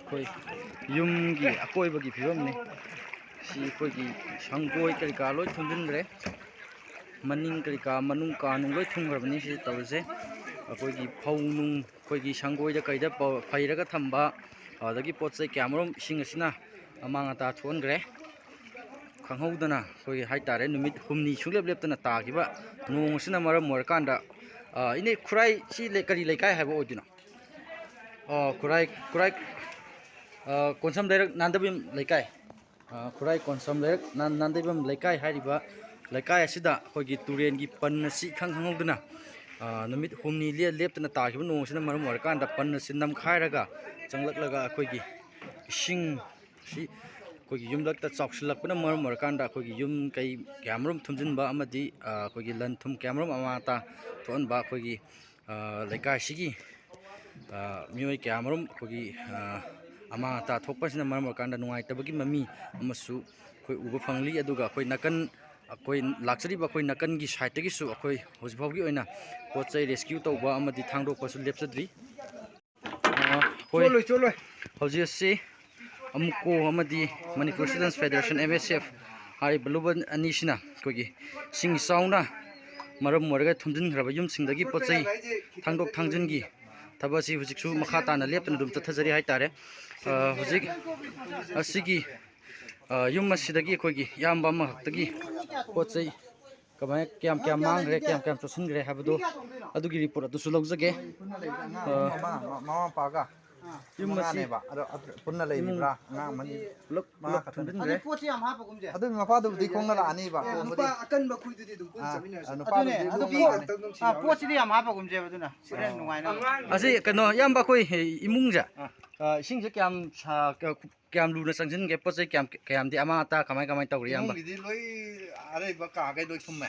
khoi yum gi akoi bagi phibam ni si khoi gi sanggoi kari ka loi thunjin re maning kari ka manung ka nung loi thungrabani si tawse akoi gi phau nung khoi gi sanggoi da kai da phairaga thamba adagi potsai kyamrom sing asina amang ata thon gre khanghaudana khoi haitare numit humni sunglep leptana tagiba nong sina maram morkanda ine khurai si le kari leikai haibo odina kurai konsam direct nandabim leikai kurai konsam direct nandabim leikai hariba leikai asida khogi turen gi pan si khanghaudana numit humni le leptana tagiba nong sina maram morkanda pan sinam khairaga changlaklaga khogi sing si khogi yumlakta chawsilakpana maram morkanda khogi yum kai camrum thumjinba amadi khogi lan thum camrum amata thonba khogi leikai sigi mioi camrum khogi amata thokpasina maram morkanda nungai tabagi mami amasu khoi uba phangli aduga khoi nakan khoi laksari ba khoi nakan gi side gi su khoi hojibawgi oina pochai rescue tawba amadi thangdokpasu lepsadri cholo hoji se amko amadi Manipur Students Federation MSF hari beluban anisina kogi sing sauna maram morga thumjin graba yum singdagi pochai thangdok thangjingi thabasi hujiksu makha tana leptana dum tathajari hai tare hujik asigi yum masidagi kogi yamba ma tagi pochai kamay kyam mangre kyam chosin gre habdo adugi report adu sulaujage mama paga yum masi ba punna lei ni bra ngang mani luk ma ka thundin re pochi am ha pagum je adu ma pa du di khong la ani ba pa akan ba khu du dum kun chamina anu pa du di pochi di am ha pagum je baduna siren nungai na asi kano yamba khoi imung ja singse kyam luna sangjin ge pochai kyam di ama ta kamai tawri yamba di loi are ba ka ga doi thumme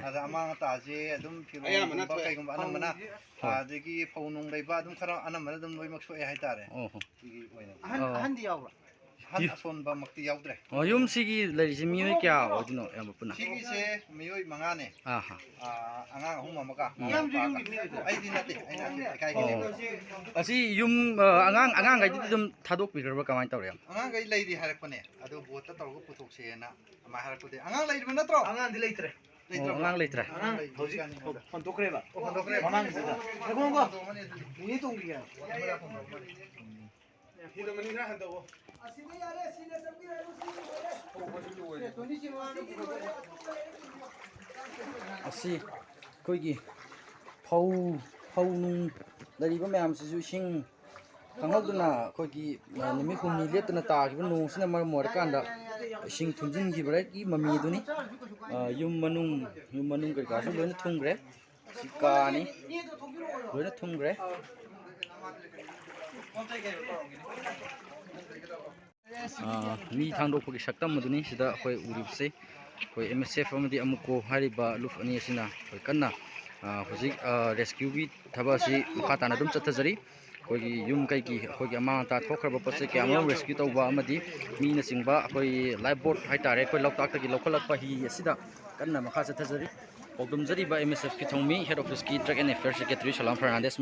ada ama ta je adum philo ba kai gum anam mana adagi phaunung lei ba adum khara anam mana adum loi mak soi hai tare igi oina han di yaw han ason ba makti yaudre yum sigi leisi mioi kya odino yamba puna sigi se mioi manga ne anga hum amaka yam ju yum mi ai di nate ai na kai asi yum angang gai dum thadok pi garba kamai tawre anga gai lei di harakpane adu bota tawgo puthok se na ama harakpade anga lei ba natro anga di leitre angang leitre hojik phantokre ba manang se da ko ni tong dia hido mani na hando asini yare sine samgira to ni si wa asi koigi phau nung lariba mayam sisu sing khanghauduna koigi nimi humni leptana tagiba nong sina mar morkanda sing thunjin gi brai ki mami duni yum manung ka su loina thungre sikani loina thungre mi thangdok pagi saktam maduni sida khoi uripse khoi MSF amadi amuko hariba luf ani asina khoi kanna hojik rescue bi thabasi makha tana dum chathajari khoi yum kai ki khoi ama ta thokraba poche kyamam rescue tawba amadi mi na singba khoi live boat haitare khoi loktak ta gi lokhalakpa hi asida kanna makha chathajari pogdum jari ba MSF ki thongmi head office ki drug and affairs secretary Salam Fernandez